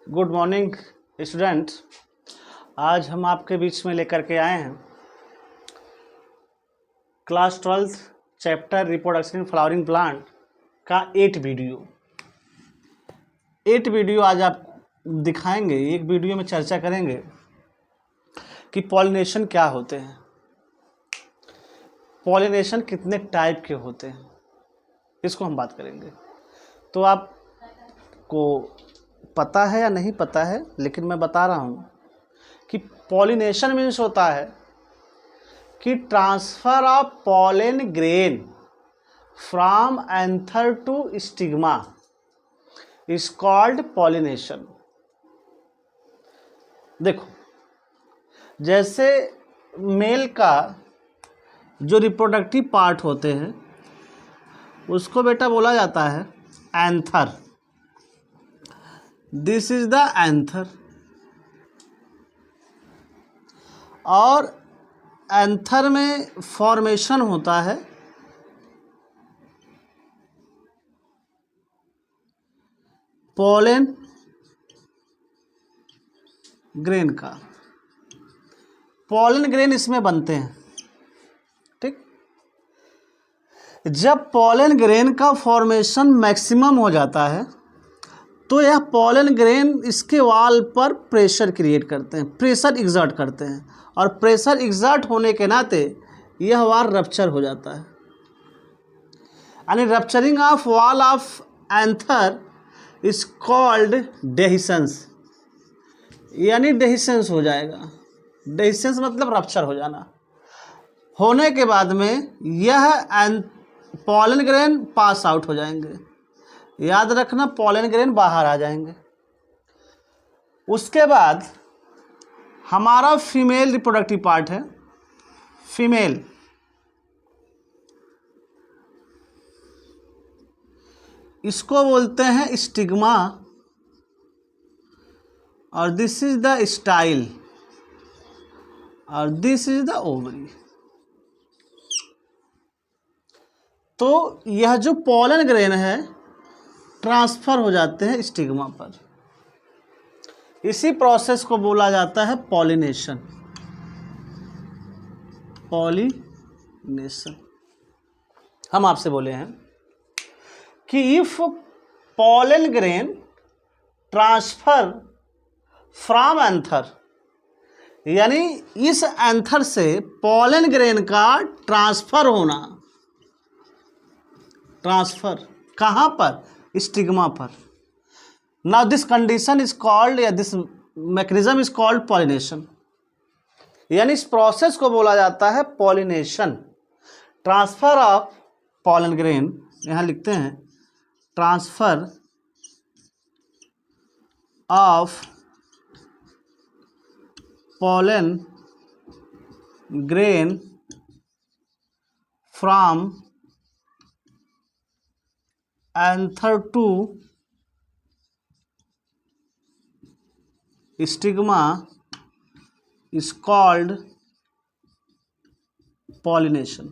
Good morning student. आज हम आपके बीच में लेकर के आए हैं class 12 chapter reproduction in flowering plant का 8 वीडियो आज आप दिखाएंगे। एक वीडियो में चर्चा करेंगे कि पॉलिनेशन क्या होते हैं, पॉलिनेशन कितने टाइप के होते हैं, इसको हम बात करेंगे। तो आपको पता है या नहीं पता है, लेकिन मैं बता रहा हूँ कि पॉलिनेशन मीन्स होता है कि transfer of pollen grain from anther to stigma is called pollination. देखो, जैसे मेल का जो रिप्रोडक्टिव पार्ट होते हैं उसको बेटा बोला जाता है anther. This is the anther. और एंथर में फॉर्मेशन होता है पॉलन ग्रेन का। पॉलन ग्रेन इसमें बनते हैं, ठीक। जब पॉलन ग्रेन का फॉर्मेशन मैक्सिमम हो जाता है तो यह पॉलन ग्रेन इसके वाल पर प्रेशर क्रिएट करते हैं, प्रेशर एग्जर्ट करते हैं, और प्रेशर एग्जर्ट होने के नाते यह वाल रप्चर हो जाता है। यानी rupturing of wall of anther is called dehiscence, यानी डेहिसेंस हो जाएगा। डेहिसेंस मतलब रप्चर हो जाना। होने के बाद में यह पॉलन ग्रेन पास आउट हो जाएंगे। याद रखना, पॉलन ग्रेन बाहर आ जाएंगे। उसके बाद हमारा फीमेल रिप्रोडक्टिव पार्ट है। फीमेल इसको बोलते हैं स्टिग्मा, और दिस इज द स्टाइल, और दिस इज द ओवरी। तो यह जो पॉलन ग्रेन है ट्रांसफर हो जाते हैं स्टिग्मा पर। इसी प्रोसेस को बोला जाता है पॉलिनेशन। पॉलिनेशन। हम आपसे बोले हैं कि if pollen grain transfer from anther, यानी इस एंथर से पॉलन ग्रेन का ट्रांसफर होना। ट्रांसफर कहाँ पर? स्टिग्मा पर। Now this condition is called, या this mechanism is called pollination. यानी इस प्रोसेस को बोला जाता है pollination. Transfer of pollen grain, यहाँ लिखते हैं transfer of pollen grain from anther to stigma is called pollination।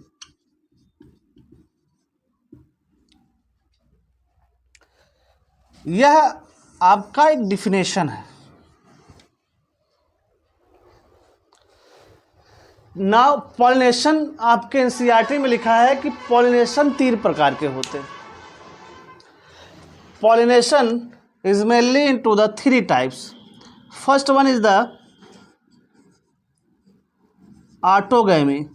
यह आपका एक डिफिनेशन है। नाउ पॉलिनेशन आपके एनसीईआरटी में लिखा है कि पॉलिनेशन 3 प्रकार के होते हैं। Pollination is mainly into the 3 types. First one is the autogamy,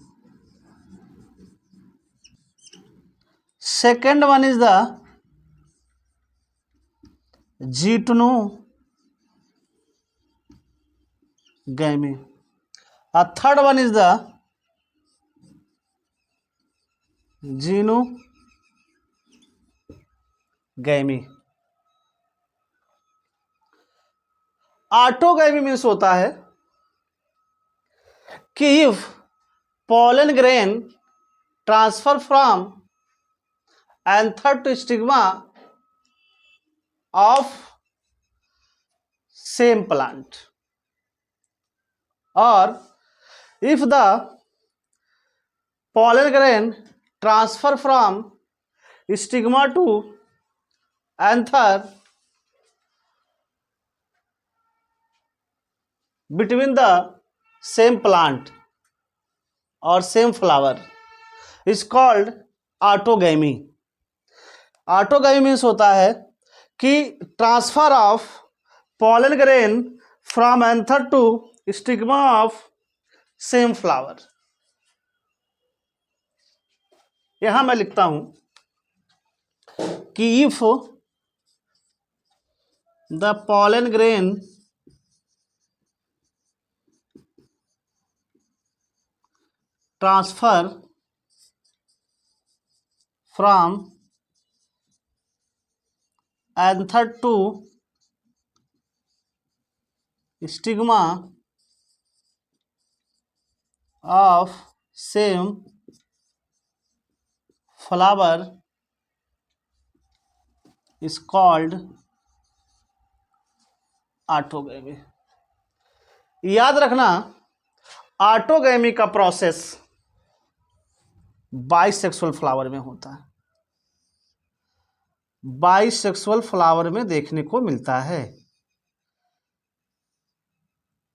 second one is the geitonogamy, a third one is the genogamy। Autogamy means होता है कि if pollen grain transfer from anther to stigma of same plant, or if the pollen grain transfer from stigma to anther between the same plant और same flower is called autogamy. Autogamy means होता है कि transfer of pollen grain from anther to stigma of same flower. यहां मैं लिखता हूं कि if the pollen grain transfer from anther to stigma of same flower is called autogamy. याद रखना ऑटोगैमी का प्रोसेस बाइसेक्सुअल फ्लावर में होता है, बाइसेक्सुअल फ्लावर में देखने को मिलता है।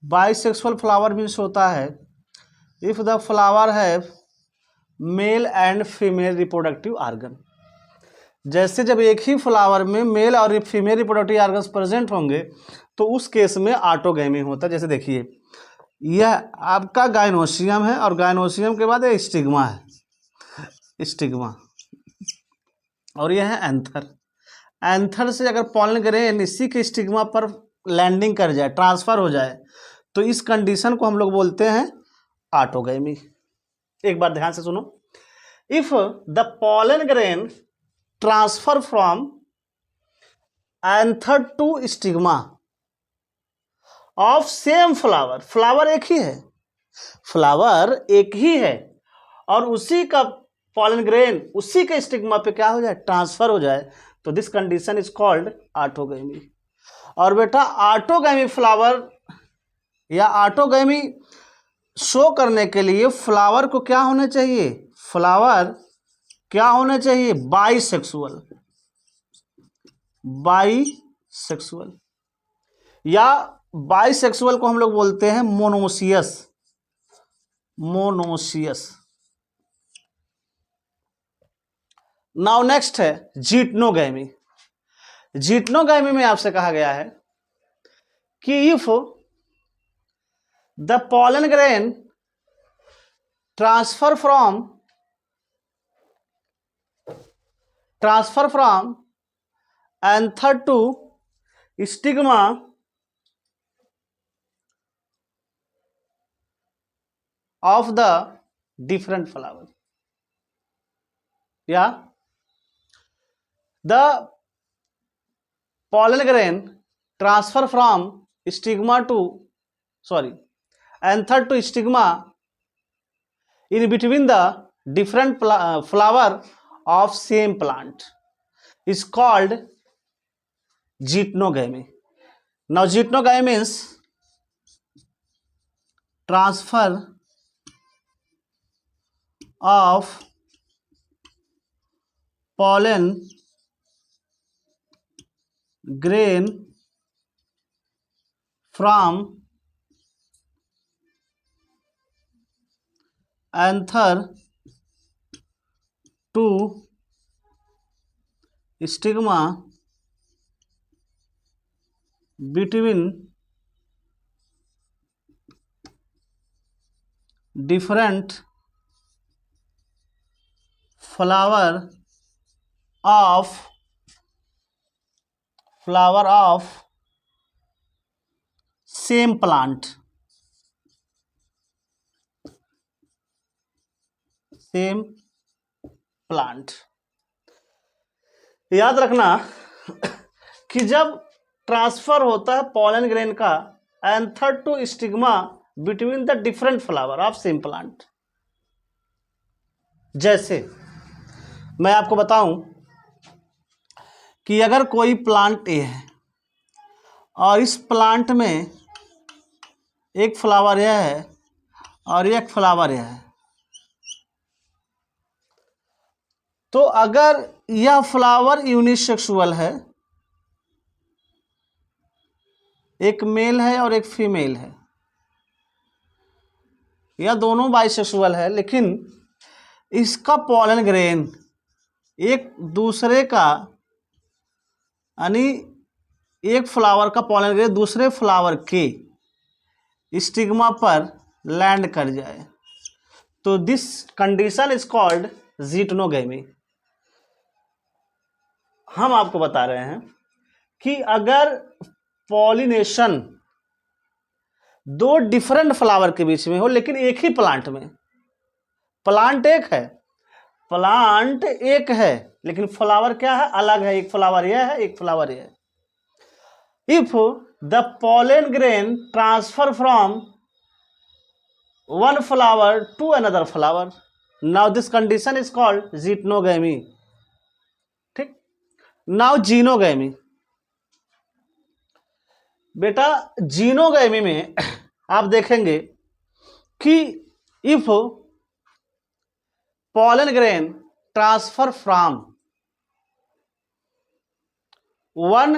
बाइसेक्सुअल फ्लावर मीन्स होता है if the flower have male and female reproductive organ. जैसे जब एक ही फ्लावर में मेल और फीमेल रिप्रोडक्टिव ऑर्गन्स प्रेजेंट होंगे तो उस केस में ऑटोगैमी होता है। जैसे देखिए यह आपका गाइनोसियम है और गाइनोसियम के बाद स्टिग्मा है, स्टिग्मा, और यह है एंथर। एंथर से अगर पॉलन ग्रेन इसी के स्टिग्मा पर लैंडिंग कर जाए, ट्रांसफर हो जाए, तो इस कंडीशन को हम लोग बोलते हैं ऑटोगैमी। एक बार ध्यान से सुनो, if the pollen grain transfer from anther to stigma of same flower, flower एक ही है, फ्लावर एक ही है, और उसी का पॉलन ग्रेन उसी के स्टिग्मा पे क्या हो जाए, ट्रांसफर हो जाए, तो this condition is called autogamy. और बेटा ऑटोगैमी फ्लावर या ऑटोगैमी शो करने के लिए फ्लावर को क्या होने चाहिए, फ्लावर क्या होने चाहिए, बाइसेक्सुअल, बाइसेक्सुअल, या बाइसेक्सुअल को हम लोग बोलते हैं मोनोसियस, मोनोसियस। नाउ नेक्स्ट है जिटनोगैमी। जिटनोगैमी में आपसे कहा गया है कि if the pollen grain transfer from anther to stigma of the different flower, या the pollen grain transfer from stigma to anther to stigma in between the different flower of same plant is called geitonogamy. Now geitonogamy means transfer of pollen grain from anther to stigma between different flower of same plant, same plant। याद रखना कि जब transfer होता है pollen grain का anther to stigma between the different flower of same plant, जैसे मैं आपको बताऊं कि अगर कोई प्लांट ए है और इस प्लांट में एक फ्लावर यह है और एक फ्लावर यह है, तो अगर यह फ्लावर यूनिसेक्सुअल है, एक मेल है और एक फीमेल है, या दोनों बाइसेक्सुअल है, लेकिन इसका पॉलन ग्रेन एक दूसरे का, यानी एक फ्लावर का पॉलन ग्रेन दूसरे फ्लावर के स्टिग्मा पर लैंड कर जाए, तो this condition is called geitonogamy. हम आपको बता रहे हैं कि अगर पॉलिनेशन दो डिफरेंट फ्लावर के बीच में हो लेकिन एक ही प्लांट में, प्लांट एक है लेकिन फ्लावर क्या है, अलग है, एक फ्लावर यह है, एक फ्लावर यह है। If the pollen grain transfer from one flower to another flower, now this condition is called geitonogamy. ठीक, नाउ जीनोगेमी। बेटा जीनोगेमी में आप देखेंगे कि if pollen grain transfer from one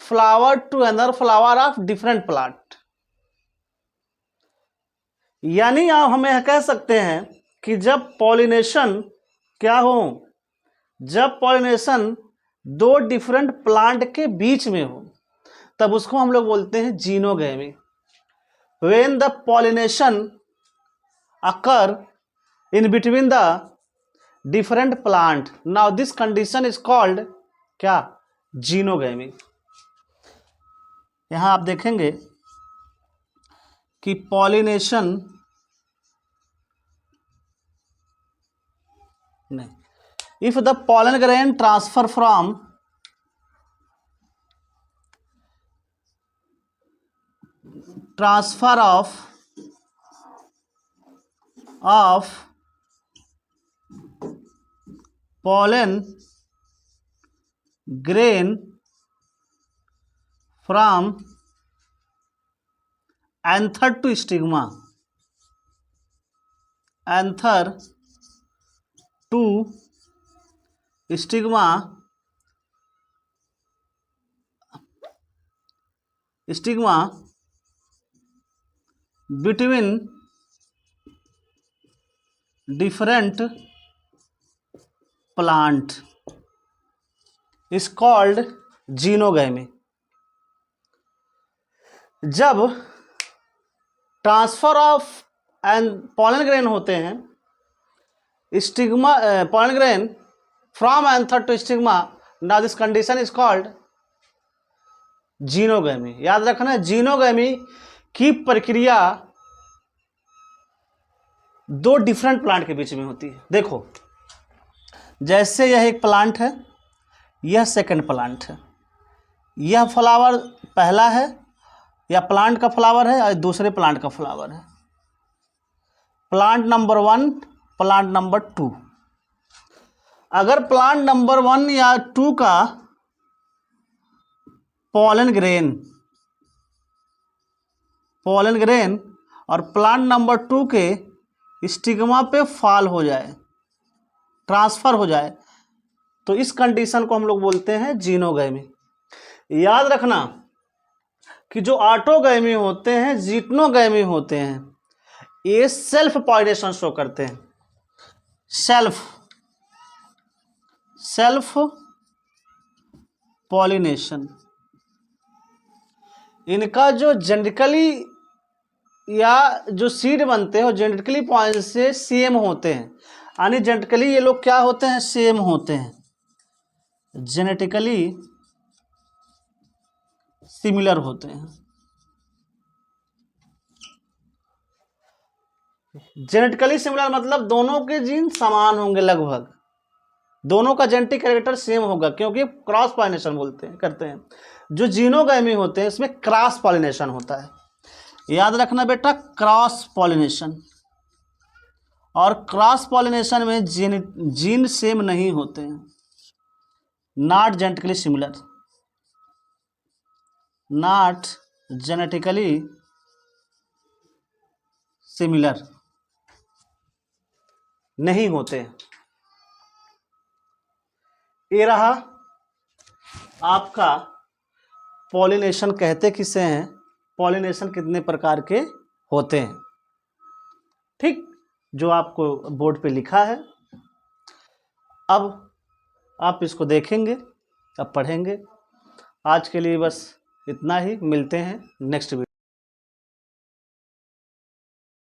flower to another flower of different plant, यानी आप हमें कह सकते हैं कि जब पॉलिनेशन क्या हो, जब पॉलिनेशन दो डिफरेंट प्लांट के बीच में हो तब उसको हम लोग बोलते हैं xenogamy. When the pollination occur in between the different plant, now this condition is called क्या, जीनोगेमी। यहां आप देखेंगे कि पॉलिनेशन नहीं, if the pollen grain transfer from transfer of pollen grain from anther to stigma, anther to stigma, stigma between different plant is called xenogamy. जब transfer of and pollen grain होते हैं, stigma pollen grain from anther to stigma, now this condition is called xenogamy. याद रखना, xenogamy की प्रक्रिया दो different plant के बीच में होती है। देखो, जैसे यह एक प्लांट है, यह सेकंड प्लांट है, यह फ्लावर पहला है या प्लांट का फ्लावर है और दूसरे प्लांट का फ्लावर है, प्लांट नंबर 1, प्लांट नंबर 2। अगर प्लांट नंबर 1 या 2 का pollen grain और प्लांट नंबर 2 के स्टिग्मा पे फॉल हो जाए, ट्रांसफर हो जाए, तो इस कंडीशन को हम लोग बोलते हैं जीनोगेमी। याद रखना कि जो ऑटोगेमी होते हैं, जीटोनोगेमी होते हैं, ये सेल्फ पॉलिनेशन शो करते हैं, सेल्फ पॉलिनेशन। इनका जो जेनेटिकली या जो सीड बनते हैं वो जेनेटिकली पॉइंट से सेम होते हैं, यानी जेनेटिकली ये लोग क्या होते हैं, सेम होते हैं, जेनेटिकली सिमिलर होते हैं। जेनेटिकली सिमिलर मतलब दोनों के जीन समान होंगे, लगभग दोनों का जेनेटिक कैरेक्टर सेम होगा, क्योंकि क्रॉस पॉलिनेशन करते हैं। जो जीनोगेमी होते हैं इसमें क्रॉस पॉलिनेशन होता है। याद रखना बेटा, क्रॉस पॉलिनेशन, और क्रॉस पॉलिनेशन में जीन सेम नहीं होते हैं, not genetically similar, not genetically similar नहीं होते। ये रहा आपका पॉलिनेशन। कहते किसे हैं, पॉलिनेशन कितने प्रकार के होते हैं, ठीक, जो आपको बोर्ड पे लिखा है। अब आप इसको देखेंगे, अब पढ़ेंगे। आज के लिए बस इतना ही, मिलते हैं नेक्स्ट वीडियो।